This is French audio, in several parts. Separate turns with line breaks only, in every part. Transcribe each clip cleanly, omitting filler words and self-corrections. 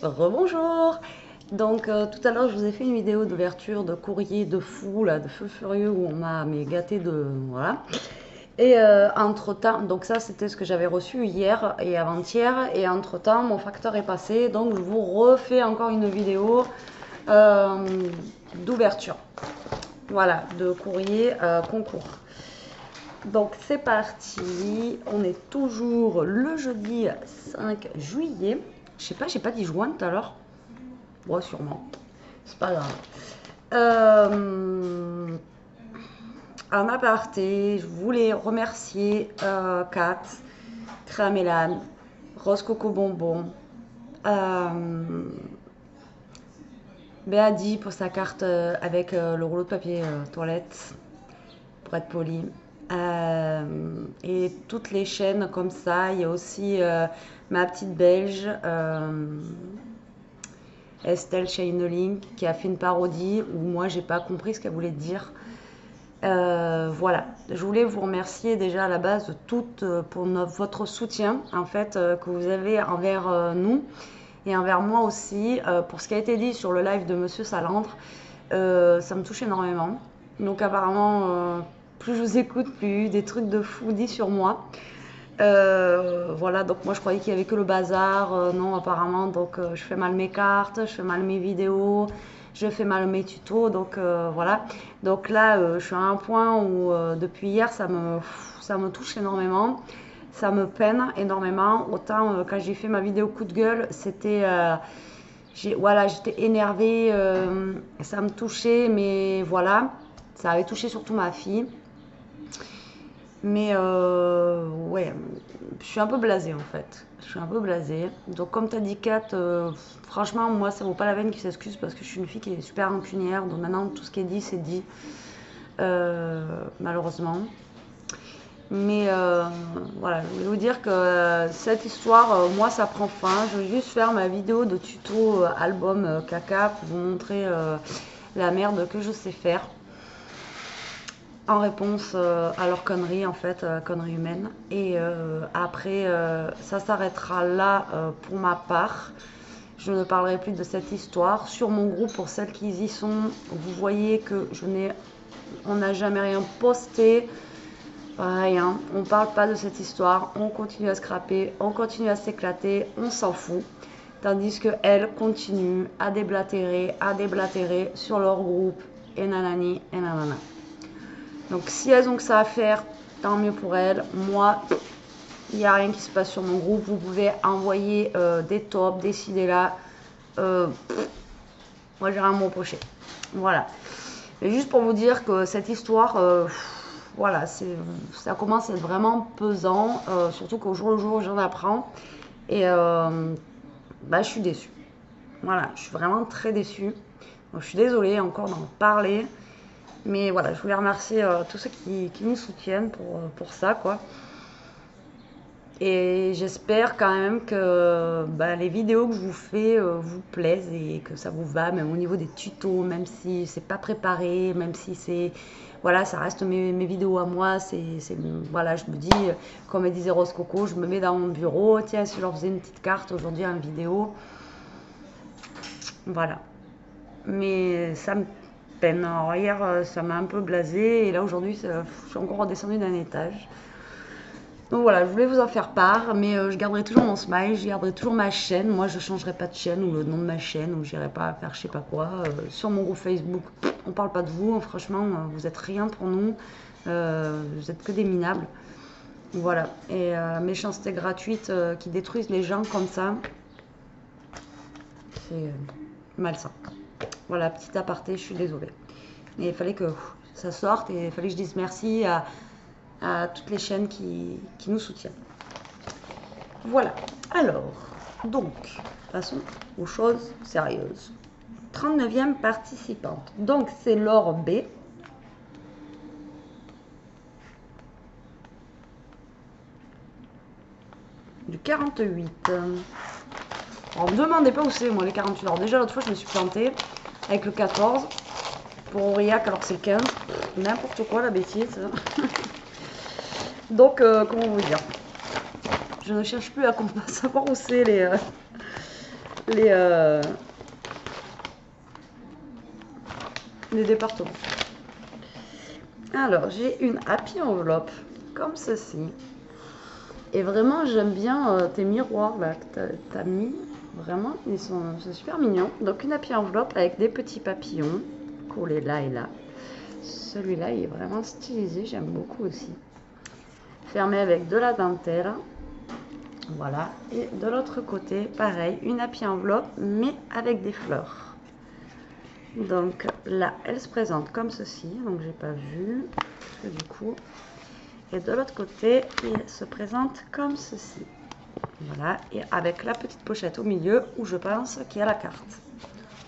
Rebonjour. Donc tout à l'heure je vous ai fait une vidéo d'ouverture de courrier de fou là, de feu furieux où on m'a mais gâté de voilà. Et entre temps, donc ça c'était ce que j'avais reçu hier et avant-hier et entre temps mon facteur est passé donc je vous refais encore une vidéo euh, d'ouverture. Voilà, de courrier concours. Donc c'est parti, on est toujours le jeudi 5 juillet. Je sais pas, j'ai pas dit juin tout à l'heure. Ouais, sûrement. C'est pas grave. En aparté, je voulais remercier Kat, Cramélan, Rose Coco Bonbon, euh, Béadi pour sa carte avec le rouleau de papier toilette, pour être poli. Et toutes les chaînes comme ça. Il y a aussi ma petite belge, Estelle Chainelink, qui a fait une parodie où moi j'ai pas compris ce qu'elle voulait dire. Voilà, je voulais vous remercier déjà à la base de toutes pour votre soutien en fait que vous avez envers nous et envers moi aussi pour ce qui a été dit sur le live de Monsieur Salandre. Ça me touche énormément. Donc apparemment, plus je vous écoute, plus des trucs de fou dit sur moi. Voilà, donc moi je croyais qu'il y avait que le bazar. Non, apparemment, donc je fais mal mes cartes, je fais mal mes vidéos, je fais mal mes tutos. Donc voilà. Donc là, je suis à un point où depuis hier, ça me touche énormément. Ça me peine énormément. Autant quand j'ai fait ma vidéo coup de gueule, c'était. Voilà, j'étais énervée, ça me touchait, mais voilà, ça avait touché surtout ma fille. Mais ouais, je suis un peu blasée en fait. Je suis un peu blasée. Donc comme t'as dit Kat, franchement moi ça vaut pas la peine qu'il s'excuse parce que je suis une fille qui est super rancunière. Donc maintenant tout ce qui est dit c'est dit, malheureusement. Mais voilà, je voulais vous dire que cette histoire, moi ça prend fin. Je vais juste faire ma vidéo de tuto album caca pour vous montrer la merde que je sais faire en réponse à leurs conneries, en fait, conneries humaines. Et après, ça s'arrêtera là pour ma part. Je ne parlerai plus de cette histoire. Sur mon groupe, pour celles qui y sont, vous voyez que on n'a jamais rien posté. Rien, on parle pas de cette histoire, on continue à scraper, on continue à s'éclater, on s'en fout. Tandis que elles continuent à déblatérer sur leur groupe, et nanani, et nanana. Donc si elles ont que ça à faire, tant mieux pour elles. Moi, il n'y a rien qui se passe sur mon groupe. Vous pouvez envoyer des tops, des ci, là. Moi, j'ai rien à me reprocher. Voilà. Mais juste pour vous dire que cette histoire, voilà, ça commence à être vraiment pesant. Surtout qu'au jour le jour, j'en apprends. Et bah, je suis déçue. Voilà, je suis vraiment très déçue. Donc, je suis désolée encore d'en parler. Mais voilà, je voulais remercier tous ceux qui nous soutiennent pour ça, quoi. Et j'espère quand même que bah, les vidéos que je vous fais vous plaisent et que ça vous va, même au niveau des tutos, même si c'est pas préparé, même si c'est. Voilà, ça reste mes vidéos à moi. Voilà, je me dis, comme disait Rose Coco, je me mets dans mon bureau. Tiens, si je leur faisais une petite carte aujourd'hui en vidéo. Voilà. Mais ça me peine. Alors, hier, ça m'a un peu blasé. Et là, aujourd'hui, je suis encore redescendue d'un étage. Donc voilà, je voulais vous en faire part, mais je garderai toujours mon smile, je garderai toujours ma chaîne. Moi, je changerai pas de chaîne ou le nom de ma chaîne, ou j'irai pas faire je sais pas quoi. Sur mon groupe Facebook, on parle pas de vous, hein, franchement, vous êtes rien pour nous. Vous êtes que des minables. Voilà. Et méchanceté gratuite qui détruisent les gens comme ça, c'est malsain. Voilà, petit aparté, je suis désolée. Mais il fallait que ça sorte et il fallait que je dise merci à toutes les chaînes qui nous soutiennent. Voilà. Alors, donc, passons aux choses sérieuses. 39e participante. Donc, c'est Laure B. Du 48. Alors, ne me demandez pas où c'est, moi, les 48. Alors, déjà, l'autre fois, je me suis plantée avec le 14 pour Aurillac, alors que c'est le 15. N'importe quoi, la bêtise. Donc, comment vous dire? Je ne cherche plus à savoir où c'est les départements. Alors, j'ai une happy enveloppe comme ceci. Et vraiment, j'aime bien tes miroirs là que tu as mis. Vraiment, c'est super mignon. Donc, une happy enveloppe avec des petits papillons collés là et là. Celui-là, il est vraiment stylisé. J'aime beaucoup aussi. Fermé avec de la dentelle. Voilà. Et de l'autre côté, pareil, une happy enveloppe, mais avec des fleurs. Donc là, elle se présente comme ceci. Donc, j'ai pas vu. Parce que du coup... Et de l'autre côté, il se présente comme ceci. Voilà, et avec la petite pochette au milieu où je pense qu'il y a la carte.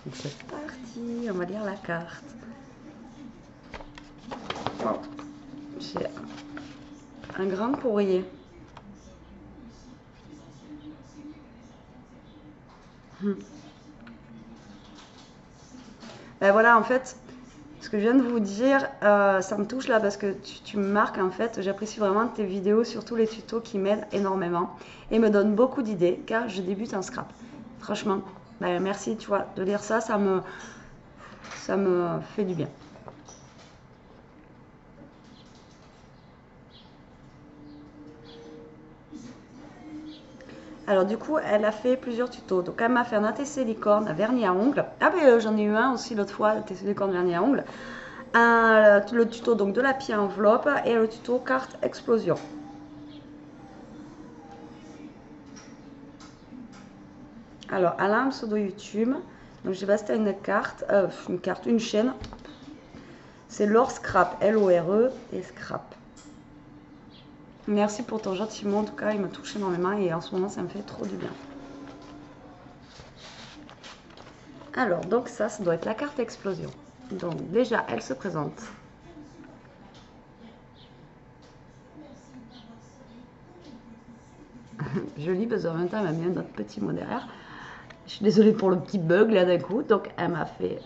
Donc c'est parti, on va lire la carte. Oh, j'ai un grand courrier. Ben voilà, en fait, ce que je viens de vous dire, ça me touche là parce que tu me marques en fait. J'apprécie vraiment tes vidéos, surtout les tutos qui m'aident énormément et me donnent beaucoup d'idées car je débute en scrap. Franchement, ben merci, tu vois, de lire ça, ça me fait du bien. Alors du coup, elle a fait plusieurs tutos. Donc elle m'a fait un ATC licorne, un vernis à ongles. Ah ben j'en ai eu un aussi l'autre fois, ATC licorne, vernis à ongles. Le tuto donc de la pie enveloppe et le tuto carte explosion. Alors elle a un pseudo YouTube. Donc j'ai basté une chaîne. C'est Lore Scrap, L-O-R-E et Scrap. Merci pour ton gentil mot, en tout cas il m'a touché énormément et en ce moment ça me fait trop du bien. Alors donc ça doit être la carte explosion. Donc déjà elle se présente. Je lis parce qu'en même temps elle m'a mis un autre petit mot derrière. Je suis désolée pour le petit bug là d'un coup. Donc elle m'a fait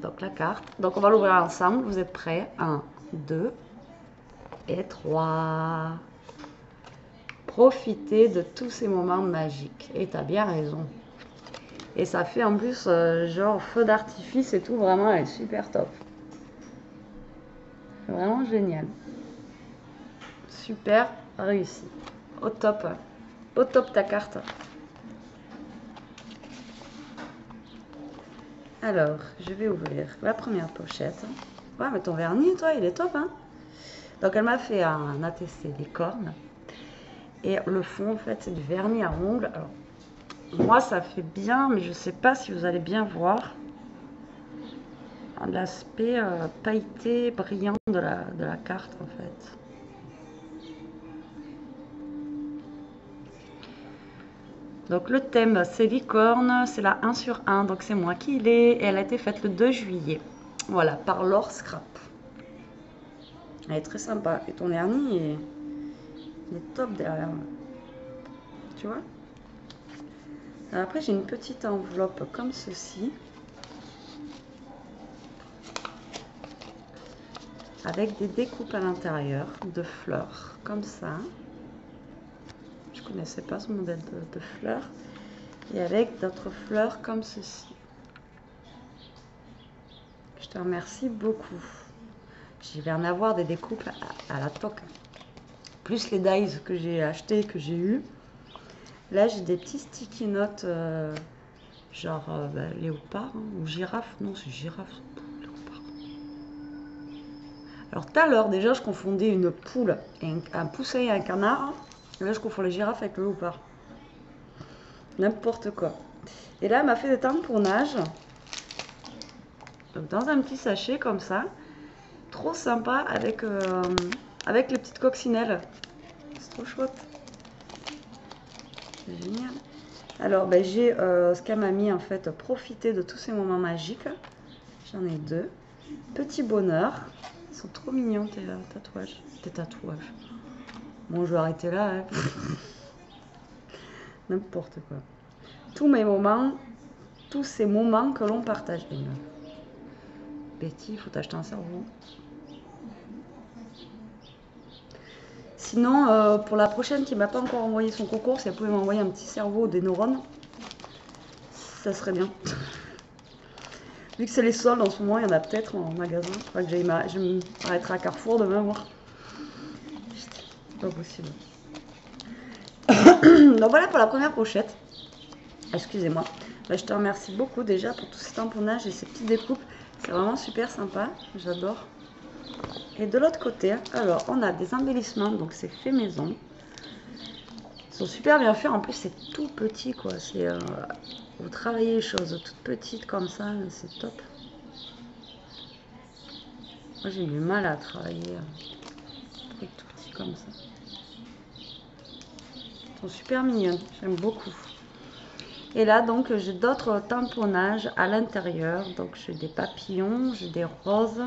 donc, la carte. Donc on va l'ouvrir ensemble. Vous êtes prêts? 1, 2 et 3. Profitez de tous ces moments magiques. Et t'as bien raison. Et ça fait en plus genre feu d'artifice et tout. Vraiment elle est super top. Vraiment génial. Super réussi. Au top. Au top ta carte. Alors, je vais ouvrir la première pochette. Ouais, mais ton vernis, toi, il est top, hein? Donc, elle m'a fait un ATC licorne. Et le fond, en fait, c'est du vernis à ongles. Alors, moi, ça fait bien, mais je ne sais pas si vous allez bien voir l'aspect pailleté, brillant de la carte, en fait. Donc, le thème, c'est licorne. C'est la 1 sur 1, donc c'est moi qui l'ai. Et elle a été faite le 2 juillet. Voilà, par Lore Scrap. Elle est très sympa. Et ton vernis il est top derrière. Tu vois? Alors après, j'ai une petite enveloppe comme ceci. Avec des découpes à l'intérieur de fleurs. Comme ça. Je ne connaissais pas ce modèle de fleurs. Et avec d'autres fleurs comme ceci. Je te remercie beaucoup. Je vais en avoir des découpes à la toque. Plus les dies que j'ai achetés, que j'ai eu. Là, j'ai des petits sticky notes, genre léopard hein, ou girafe. Non, c'est girafe. Léopard. Alors, tout à l'heure, déjà, je confondais une poule et un pousset et un canard. Et là, je confonds les girafes avec le léopard. N'importe quoi. Et là, elle m'a fait des tamponnages. Donc, dans un petit sachet comme ça. Trop sympa avec les petites coccinelles. C'est trop chouette. C'est génial. Alors, ben, j'ai ce qu'elle m'a mis en fait, profiter de tous ces moments magiques. J'en ai 2. Petit bonheur. Ils sont trop mignons tes tatouages. Tes tatouages. Bon, je vais arrêter là. Hein. N'importe quoi. Tous mes moments, tous ces moments que l'on partage. Betty, il faut t'acheter un cerveau. Sinon, pour la prochaine qui ne m'a pas encore envoyé son concours, si elle pouvait m'envoyer un petit cerveau ou des neurones, ça serait bien. Vu que c'est les soldes en ce moment, il y en a peut-être en magasin. Je crois que je vais m'arrêter à Carrefour demain voir. Pas possible. Donc voilà pour la première pochette. Excusez-moi. Bah, je te remercie beaucoup déjà pour tout ce tamponnage et ces petites découpes. C'est vraiment super sympa. J'adore. Et de l'autre côté, alors on a des embellissements. Donc c'est fait maison. Ils sont super bien faits. En plus c'est tout petit quoi. C'est vous travaillez les choses toutes petites comme ça. C'est top. Moi j'ai du mal à travailler des trucs tout petits comme ça. Ils sont super mignonnes. J'aime beaucoup. Et là, donc, j'ai d'autres tamponnages à l'intérieur. Donc, j'ai des papillons, j'ai des roses.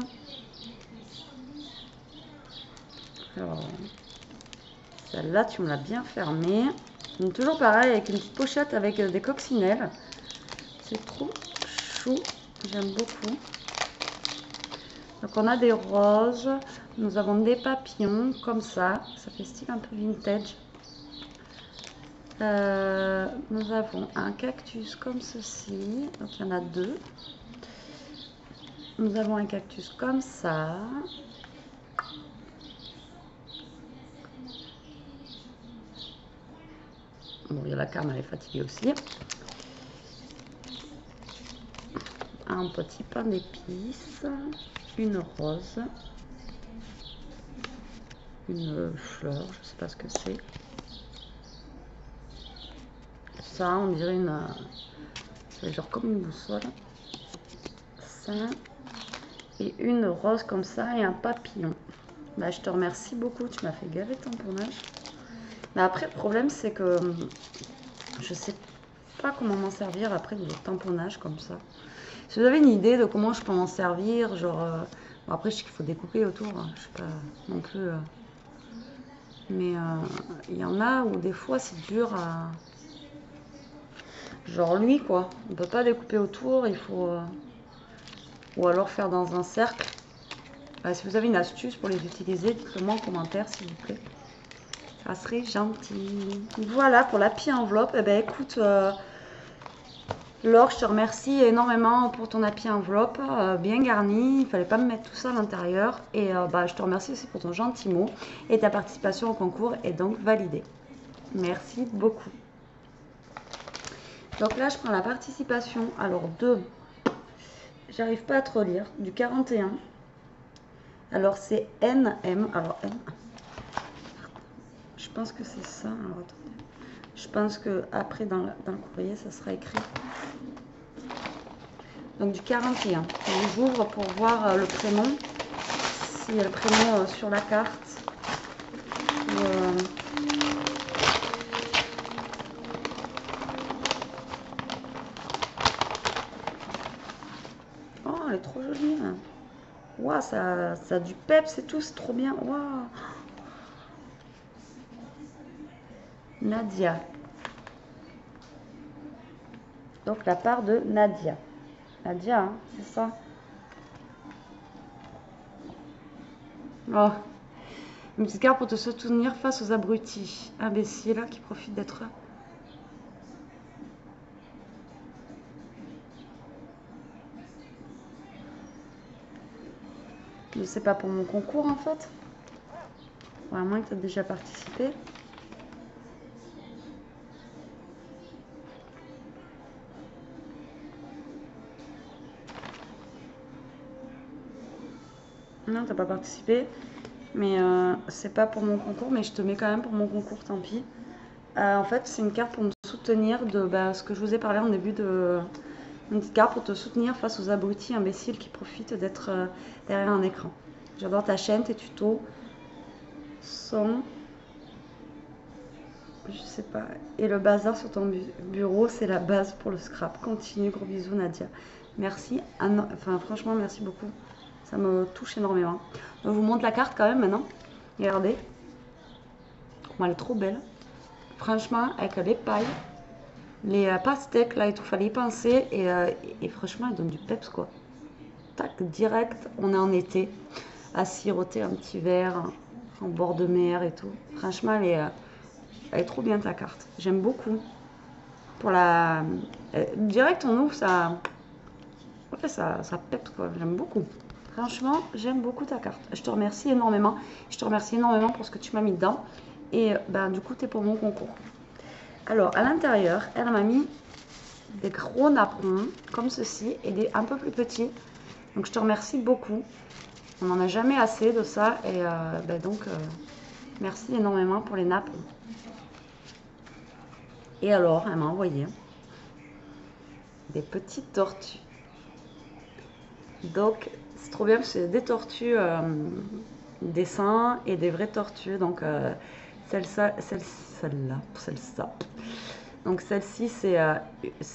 Alors, celle-là, tu me l'as bien fermée. Donc, toujours pareil, avec une petite pochette avec des coccinelles. C'est trop chou. J'aime beaucoup. Donc, on a des roses. Nous avons des papillons, comme ça. Ça fait style un peu vintage. Nous avons un cactus comme ceci, donc il y en a deux. Nous avons un cactus comme ça. Bon, il y a la cam, elle est fatiguée aussi. Un petit pain d'épices, une rose, une fleur, je sais pas ce que c'est. Ça, on dirait c'est genre comme une boussole. Ça. Et une rose comme ça et un papillon. Bah, je te remercie beaucoup, tu m'as fait gaver ton tournage. Mais après, le problème, c'est que je sais pas comment m'en servir après de tamponnage comme ça. Si vous avez une idée de comment je peux m'en servir, genre... bon, après, je sais qu'il faut découper autour, hein, je sais pas non plus... mais il y en a où des fois, c'est dur à... Genre lui, quoi. On peut pas découper autour, il faut... ou alors faire dans un cercle. Si vous avez une astuce pour les utiliser, dites-le moi en commentaire, s'il vous plaît. Ça serait gentil. Voilà pour la petite enveloppe. Eh ben écoute, Laure, je te remercie énormément pour ton happy enveloppe, bien garnie. Il fallait pas me mettre tout ça à l'intérieur. Et bah, je te remercie aussi pour ton gentil mot. Et ta participation au concours est donc validée. Merci beaucoup. Donc là, je prends la participation. Alors, j'arrive pas à te relire. Du 41. Alors, c'est NM. Alors, N. Je pense que c'est ça. Alors, attendez. Je pense que après dans le courrier, ça sera écrit. Donc du 41. J'ouvre pour voir le prénom. S'il y a le prénom sur la carte. Oh, elle est trop jolie. Waouh, ça a du peps et tout, c'est trop bien. Waouh. Nadia. Donc la part de Nadia. Nadia, hein, c'est ça. Oh. Une petite carte pour te soutenir face aux abrutis, imbéciles qui profitent d'être... Je sais pas, pour mon concours en fait. Ouais, à moins que tu aies déjà participé. Non, t'as pas participé. Mais c'est pas pour mon concours, mais je te mets quand même pour mon concours, tant pis. En fait, c'est une carte pour me soutenir de ce que je vous ai parlé en début de... Une petite carte pour te soutenir face aux abrutis imbéciles qui profitent d'être derrière un écran. J'adore ta chaîne, tes tutos sont... Je sais pas. Et le bazar sur ton bureau, c'est la base pour le scrap. Continue, gros bisous Nadia. Merci. Enfin, franchement, merci beaucoup. Ça me touche énormément. Je vous montre la carte quand même maintenant. Regardez. Elle est trop belle. Franchement, avec les pailles, les pastèques là et tout, fallait y penser. Et franchement, elle donne du peps quoi. Tac, direct, on est en été. À siroter un petit verre en bord de mer et tout. Franchement, elle est trop bien ta carte. J'aime beaucoup. pour la... direct, on ouvre, ça... Ouais, ça pète, quoi. J'aime beaucoup. Franchement, j'aime beaucoup ta carte. Je te remercie énormément. Je te remercie énormément pour ce que tu m'as mis dedans. Et ben, du coup, tu es pour mon concours. Alors, à l'intérieur, elle m'a mis des gros napperons, comme ceci, et des un peu plus petits. Donc, je te remercie beaucoup. On n'en a jamais assez de ça. Et ben, donc, merci énormément pour les napperons. Et alors, elle m'a envoyé des petites tortues. Donc, c'est trop bien parce que c'est des tortues dessins et des vraies tortues. Donc, celle-là. Donc, celle-ci, c'est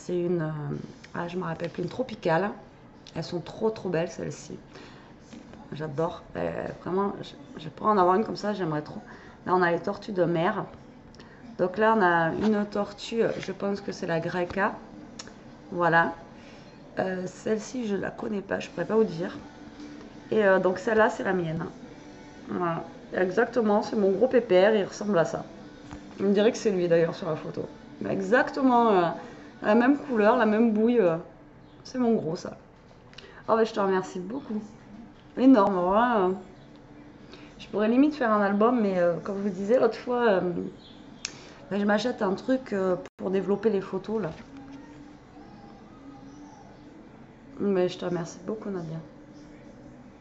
une. Je me rappelle plus, une tropicale. Elles sont trop, trop belles, celles-ci. J'adore. Vraiment, je pourrais en avoir une comme ça, j'aimerais trop. Là, on a les tortues de mer. Donc, là, on a une tortue, je pense que c'est la Greca. Voilà. Celle-ci, je la connais pas, je pourrais pas vous dire. Et donc celle-là, c'est la mienne. Voilà. Exactement, c'est mon gros pépère, il ressemble à ça. On me dirait que c'est lui d'ailleurs sur la photo. Mais exactement la même couleur, la même bouille. C'est mon gros ça. Oh bah je te remercie beaucoup. Énorme, voilà. Je pourrais limite faire un album, mais comme je vous disais l'autre fois, bah, je m'achète un truc pour développer les photos là. Mais je te remercie beaucoup Nadia.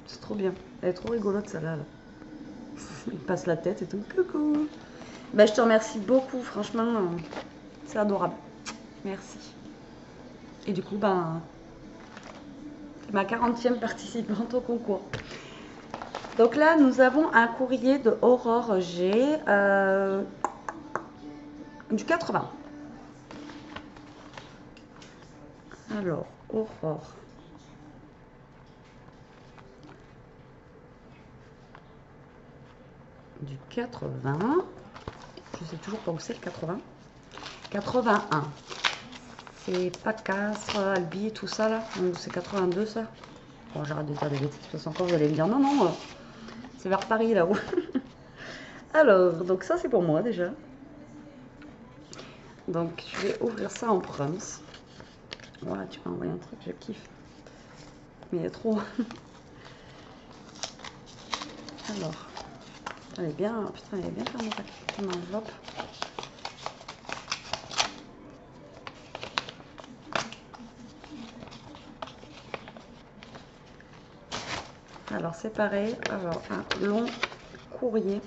C'est trop bien. Elle est trop rigolote celle-là. Là. Il passe la tête et tout. Coucou. Ben, je te remercie beaucoup. Franchement, c'est adorable. Merci. Et du coup, ben, c'est ma 40e participante au concours. Donc là, nous avons un courrier de Aurore G du 80. Alors, Aurore. Du 80. Je sais toujours pas où c'est le 80. 81. C'est pas Castres, Albi, tout ça là. C'est 82 ça. Bon, j'arrête de dire des bêtises parce que encore vous allez me dire non, non, c'est vers Paris là-haut. Alors, donc ça c'est pour moi déjà. Donc je vais ouvrir ça en proms. Voilà, tu m'as envoyé un truc, je kiffe. Mais il y a trop. Alors, elle est bien, putain, elle est bien fermée mon enveloppe. Alors c'est pareil, alors un long courrier.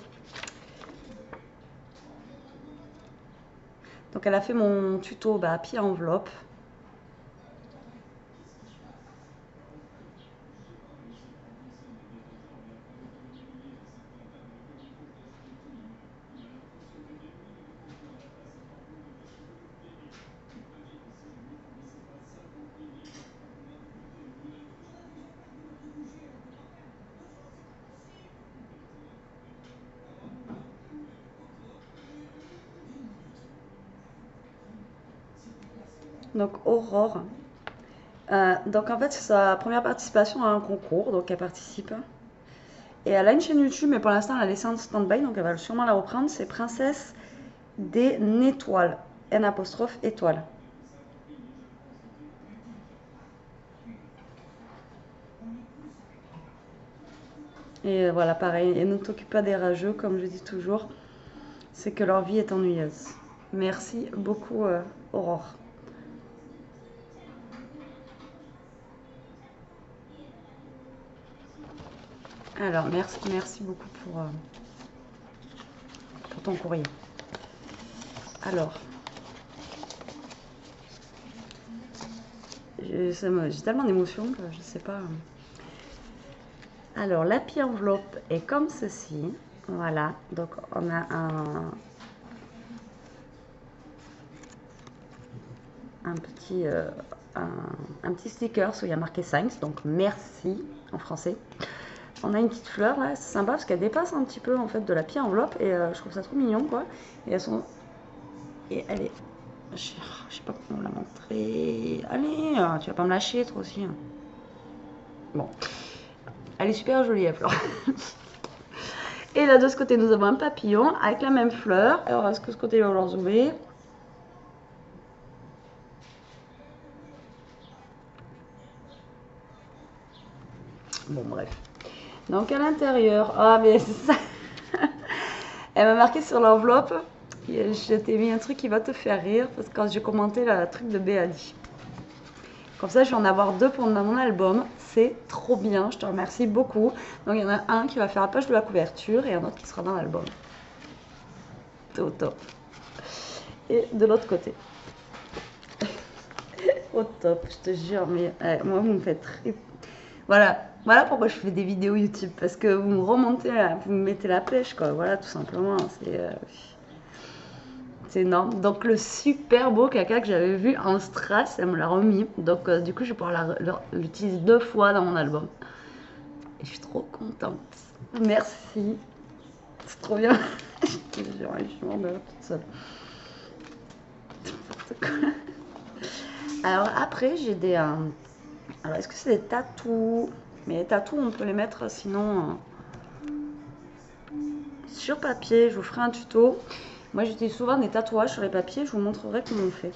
Donc elle a fait mon tuto pied enveloppe. Donc Aurore. Donc en fait c'est sa première participation à un concours, donc elle participe. Et elle a une chaîne YouTube, mais pour l'instant elle a laissé en stand-by, donc elle va sûrement la reprendre. C'est Princesse des Nétoiles, N apostrophe étoile. Et voilà, pareil, et ne t'occupe pas des rageux, comme je dis toujours, c'est que leur vie est ennuyeuse. Merci beaucoup Aurore. Alors, merci beaucoup pour ton courrier. Alors, j'ai tellement d'émotions que je ne sais pas. Alors, la pie enveloppe est comme ceci. Voilà, donc on a un petit sticker où il y a marqué Thanks, donc merci en français. On a une petite fleur là, c'est sympa parce qu'elle dépasse un petit peu en fait de la pie enveloppe et je trouve ça trop mignon quoi. Et elle est, je sais pas comment la montrer. Allez, tu vas pas me lâcher toi aussi. Bon, elle est super jolie la fleur. Et là de ce côté nous avons un papillon avec la même fleur. Alors est-ce que ce côté va leur zoomer? Bon, bref. Donc, à l'intérieur, ah, mais c'est ça. Elle m'a marqué sur l'enveloppe. Je t'ai mis un truc qui va te faire rire parce que quand j'ai commenté le truc de Béali. Comme ça, je vais en avoir 2 pour mon album. C'est trop bien, je te remercie beaucoup. Donc, il y en a un qui va faire la page de la couverture et un autre qui sera dans l'album. C'est au top. Et de l'autre côté. Au top, je te jure. Mais moi, vous me faites rire. Voilà pourquoi je fais des vidéos YouTube. Parce que vous me remontez, vous me mettez la pêche, quoi. Voilà, tout simplement. C'est énorme. Donc le super beau caca que j'avais vu en strass, elle me l'a remis. Donc du coup, je vais pouvoir l'utiliser 2 fois dans mon album. Et je suis trop contente. Merci. C'est trop bien. Je te jure, je suis morte de rire toute seule. Alors après, j'ai des... alors est-ce que c'est des tatous? Mais les tatous, on peut les mettre sinon sur papier. Je vous ferai un tuto. Moi, j'utilise souvent des tatouages sur les papiers. Je vous montrerai comment on fait.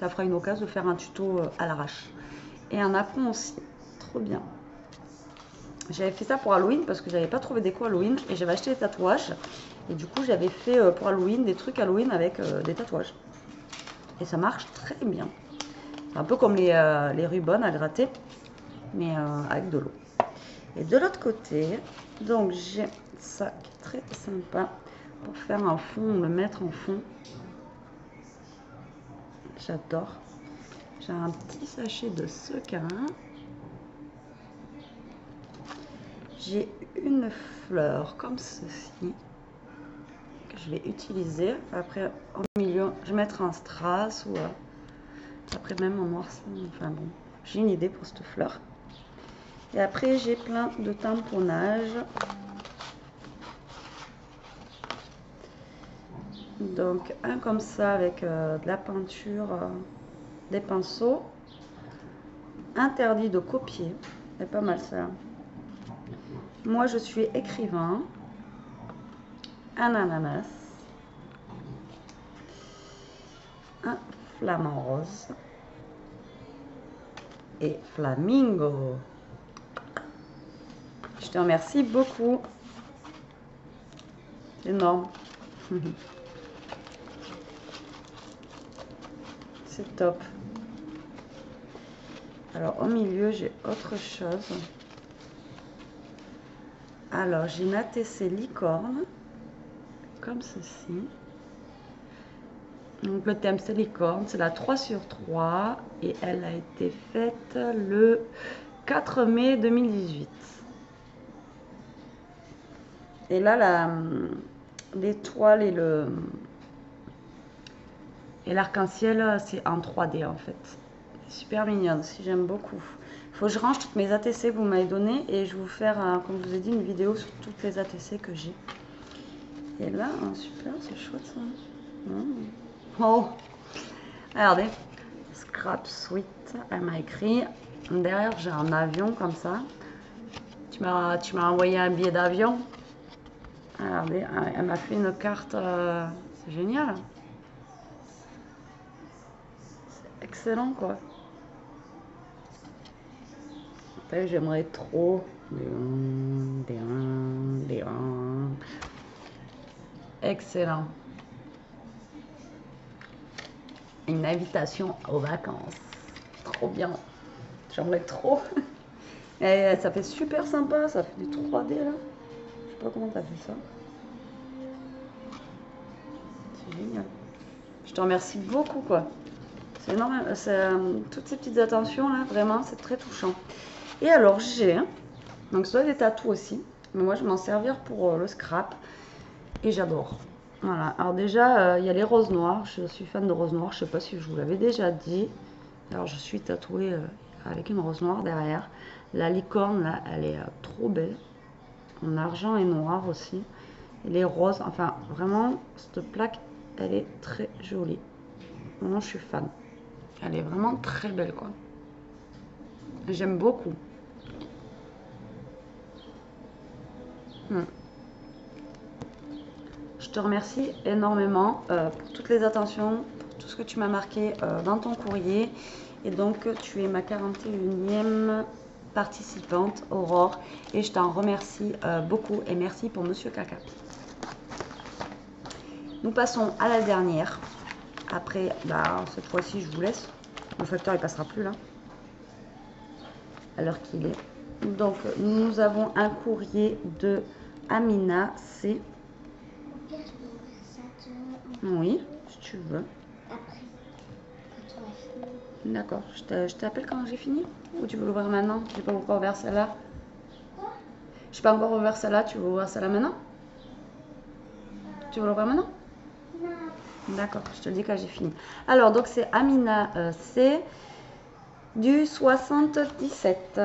Ça fera une occasion de faire un tuto à l'arrache. Et un apron aussi. Trop bien. J'avais fait ça pour Halloween parce que j'avais pas trouvé déco Halloween. Et j'avais acheté des tatouages. Et du coup, j'avais fait pour Halloween des trucs Halloween avec des tatouages. Et ça marche très bien. C'est un peu comme les ribbons à gratter. Mais avec de l'eau. Et de l'autre côté, donc j'ai ça qui est très sympa. Pour faire un fond, le mettre en fond. J'adore. J'ai un petit sachet de sequin. J'ai une fleur comme ceci que je vais utiliser. Après, au milieu, je vais mettre un strass ou après même en noir. Enfin bon, j'ai une idée pour cette fleur. Et après, j'ai plein de tamponnages. Donc un comme ça avec de la peinture, des pinceaux. Interdit de copier, c'est pas mal ça. Moi je suis écrivain. Un ananas. Un flamant rose. Et flamingo. Je te remercie beaucoup. C'est énorme. C'est top. Alors au milieu j'ai autre chose. Alors j'ai une ATC licorne comme ceci. Donc le thème c'est licorne, c'est la 3/3 et elle a été faite le 4 mai 2018. Et là l'étoile et l'arc-en-ciel c'est en 3D en fait. Super mignonne aussi, j'aime beaucoup. Il faut que je range toutes mes ATC que vous m'avez données et je vais vous faire, comme je vous ai dit, une vidéo sur toutes les ATC que j'ai. Et là, super, c'est chouette ça. Oh, regardez, Scrap Sweet, elle m'a écrit. Derrière, j'ai un avion comme ça. Tu m'as envoyé un billet d'avion. Regardez, elle m'a fait une carte, c'est génial. C'est excellent quoi. J'aimerais trop. Excellent. Une invitation aux vacances. Trop bien. J'aimerais trop. Et ça fait super sympa. Ça fait du 3D là. Je sais pas comment t'as fait ça. C'est génial. Je te remercie beaucoup quoi. C'est énorme. Toutes ces petites attentions là, vraiment, c'est très touchant. Et alors j'ai, donc ça doit être des tatous aussi, mais moi je vais m'en servir pour le scrap et j'adore. Voilà, alors déjà il y a les roses noires, je suis fan de roses noires, je sais pas si je vous l'avais déjà dit. Alors je suis tatouée avec une rose noire derrière. La licorne là, elle est trop belle, en argent et noir aussi. Et les roses, enfin vraiment, cette plaque, elle est très jolie. Vraiment je suis fan. Elle est vraiment très belle quoi. J'aime beaucoup. Je te remercie énormément pour toutes les attentions, pour tout ce que tu m'as marqué dans ton courrier. Et donc, tu es ma 41e participante, Aurore, et je t'en remercie beaucoup et merci pour Monsieur Caca. Nous passons à la dernière. Après, bah, cette fois-ci, je vous laisse. Le facteur, il passera plus là, à l'heure qu'il est. Donc, nous avons un courrier de Amina, c'est... Oui, si tu veux. D'accord, je t'appelle quand j'ai fini? Ou tu veux l'ouvrir maintenant? J'ai pas encore ouvert celle-là. Je n'ai pas encore ouvert celle-là, tu veux ouvrir celle-là maintenant? Tu veux l'ouvrir maintenant? D'accord, je te le dis quand j'ai fini. Alors, donc c'est Amina C du 77.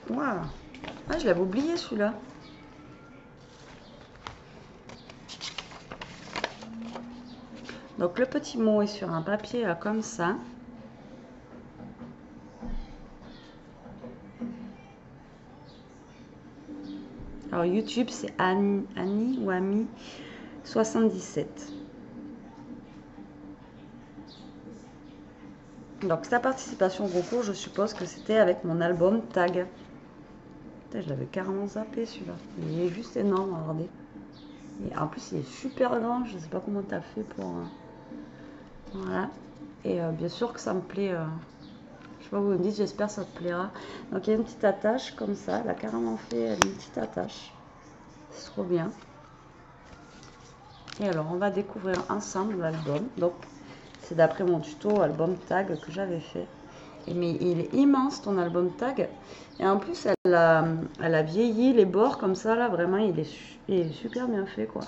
Waouh! Ah, je l'avais oublié celui-là. Donc le petit mot est sur un papier comme ça. Alors YouTube c'est Annie ou Ami 77. Donc sa participation au concours, je suppose que c'était avec mon album Tag. Putain, je l'avais carrément zappé celui-là. Il est juste énorme, regardez. Et en plus il est super grand, je ne sais pas comment tu as fait pour... Voilà. Et bien sûr que ça me plaît. Je sais pas, vous me dites, j'espère que ça te plaira. Donc il y a une petite attache comme ça. Elle a carrément fait une petite attache. C'est trop bien. Et alors on va découvrir ensemble l'album. Donc c'est d'après mon tuto album Tag que j'avais fait. Et, mais il est immense ton album Tag. Et en plus elle a vieilli les bords comme ça là. Vraiment il est super bien fait quoi.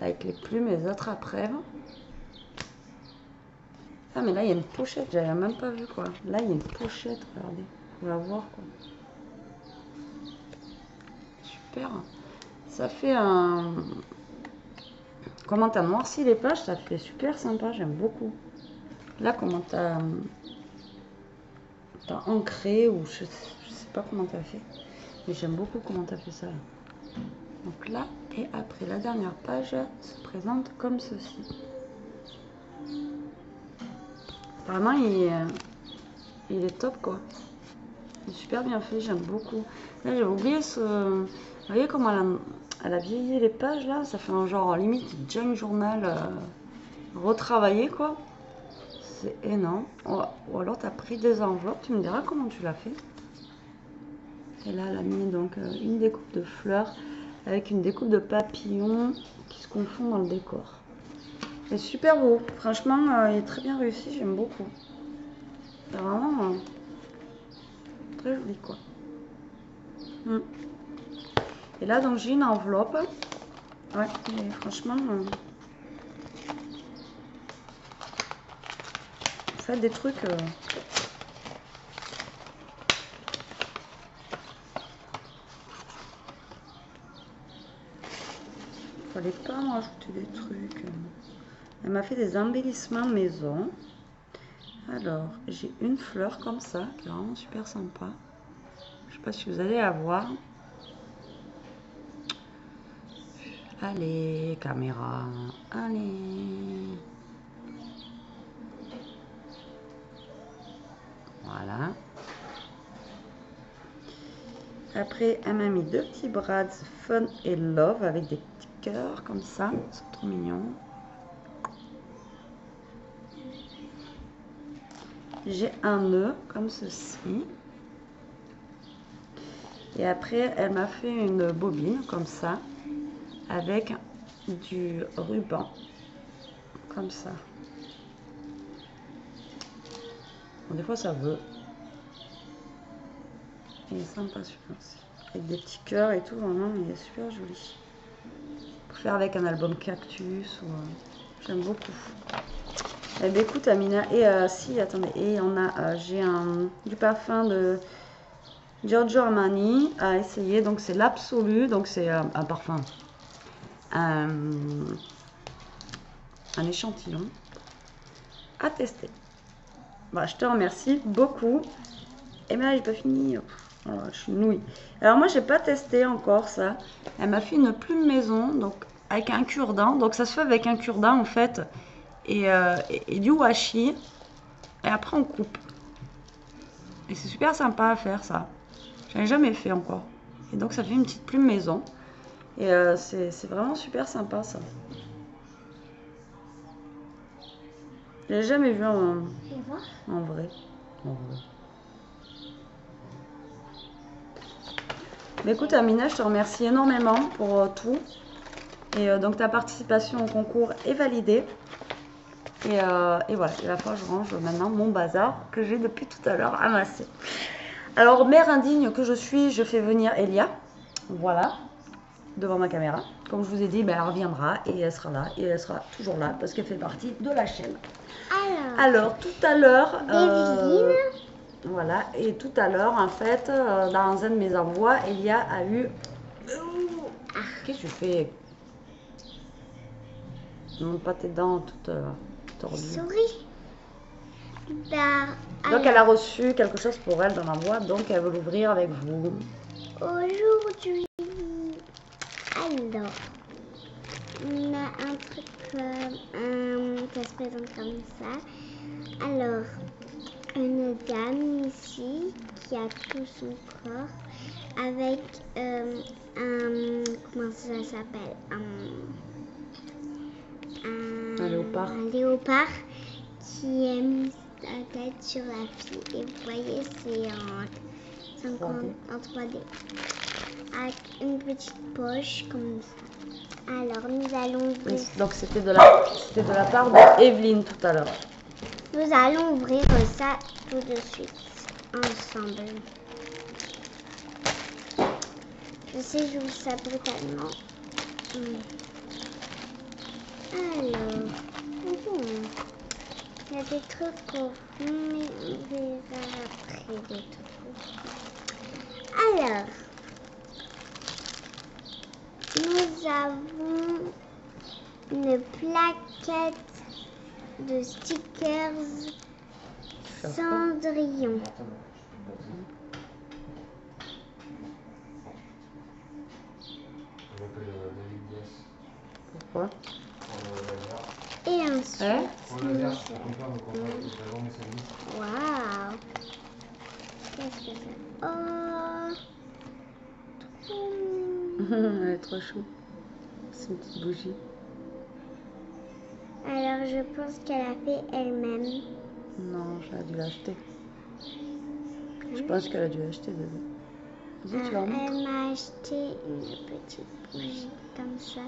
Avec les plumes et les attrape-rêves. Ah mais là il y a une pochette, j'avais même pas vu quoi. Là il y a une pochette, regardez, faut la voir quoi. Super. Ça fait un... Comment t'as noirci les pages, ça fait super sympa, j'aime beaucoup. Là comment t'as ancré ou je sais pas comment t'as fait. Mais j'aime beaucoup comment t'as fait ça là. Donc là et après la dernière page se présente comme ceci. Vraiment il est top quoi. Il est super bien fait, j'aime beaucoup. Là j'ai oublié ce... Vous voyez comment elle a vieilli les pages là. Ça fait un genre limite junk journal retravaillé quoi. C'est énorme. Ou alors tu as pris des enveloppes, tu me diras comment tu l'as fait. Et là elle a mis donc une découpe de fleurs avec une découpe de papillons qui se confond dans le décor. C'est super beau, franchement il est très bien réussi, j'aime beaucoup. C'est vraiment très joli quoi. Et là donc j'ai une enveloppe. Ouais, et franchement, faites des trucs. Fallait pas me rajouter des trucs. Elle m'a fait des embellissements maison. Alors, j'ai une fleur comme ça, qui est vraiment super sympa. Je sais pas si vous allez la voir. Allez, caméra. Allez. Voilà. Après, elle m'a mis deux petits brads Fun et Love avec des petits cœurs comme ça. C'est trop mignon. J'ai un nœud comme ceci. Et après, elle m'a fait une bobine comme ça. Avec du ruban. Comme ça. Bon, des fois, ça veut. Il est sympa celui-là aussi. Avec des petits cœurs et tout, vraiment, il est super joli. Pour faire avec un album cactus. Ou, j'aime beaucoup. Eh bien, écoute, Amina. Et si, attendez. Et on a, j'ai du parfum de Giorgio Armani à essayer. Donc, c'est l'absolu. Donc, c'est un parfum. Un échantillon à tester. Bah, je te remercie beaucoup. Et mais là, j'ai pas fini. Oh, je suis nouille. Alors moi, j'ai pas testé encore ça. Elle m'a fait une plume maison, donc avec un cure-dent. Donc ça se fait avec un cure-dent en fait, et du washi. Et après, on coupe. Et c'est super sympa à faire ça. J'en ai jamais fait encore. Et donc ça fait une petite plume maison. Et c'est vraiment super sympa ça. Je l'ai jamais vu en vrai. En vrai. Mais écoute Amina, je te remercie énormément pour tout. Et donc ta participation au concours est validée. Et voilà, il va falloir que je range maintenant mon bazar que j'ai depuis tout à l'heure amassé. Alors, mère indigne que je suis, je fais venir Elia. Voilà, devant ma caméra. Comme je vous ai dit, ben, elle reviendra et elle sera là. Et elle sera toujours là parce qu'elle fait partie de la chaîne. Alors tout à l'heure... voilà, et tout à l'heure, en fait, dans un de mes envois, Elia a eu... Qu'est-ce que tu fais? Ne montre pas tes dents toutes tordues.
Souris.
Donc elle a reçu quelque chose pour elle dans l'envoi, donc elle veut l'ouvrir avec vous.
Aujourd'hui, alors, on a un truc ça se présente comme ça. Alors, une dame ici qui a tout son corps avec comment ça s'appelle,
Un léopard.
Un léopard qui a mis sa tête sur la fille. Et vous voyez, c'est en 3D. Avec une petite poche comme ça. Alors, nous allons ouvrir.
Donc c'était de la part de Evelyne tout à l'heure.
Nous allons ouvrir ça tout de suite, ensemble. Je sais, j'ouvre ça brutalement. Alors, il y a des trucs au fond, mais on verra après des trucs. Alors, nous avons une plaquette de stickers Cendrillon.
Pourquoi?
Et ensuite, waouh! Qu'est-ce que c'est? Oh! Trop mignon.
Elle est trop chou. C'est une petite bougie.
Alors, je pense qu'elle a fait elle-même.
Non, elle a dû l'acheter. Je pense qu'elle a dû l'acheter, bébé. Vas-y, tu vas en mettre.
Elle m'a acheté une petite bougie comme ça.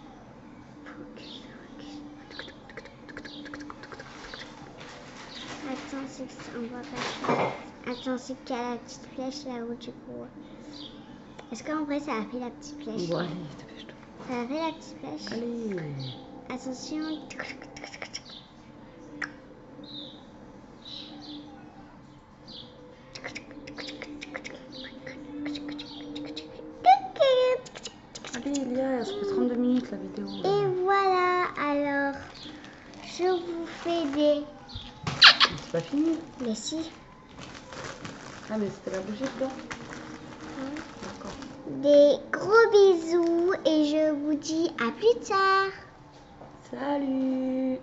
Attends, c'est que on voit pas. Attends, c'est qu'il y a la petite flèche là où tu vois. Est-ce qu'en vrai ça a fait la petite flèche?
Bon, allez, dépêche-toi.
Ça a fait la petite flèche?
Allez.
Attention.
Allez, Elia, ça fait 32 minutes la vidéo.
Et voilà, alors, je vous fais des...
C'est pas fini?
Mais si.
Ah, mais c'était la bougie dedans?
D'accord. Des gros bisous et je vous dis à plus tard.
Salut!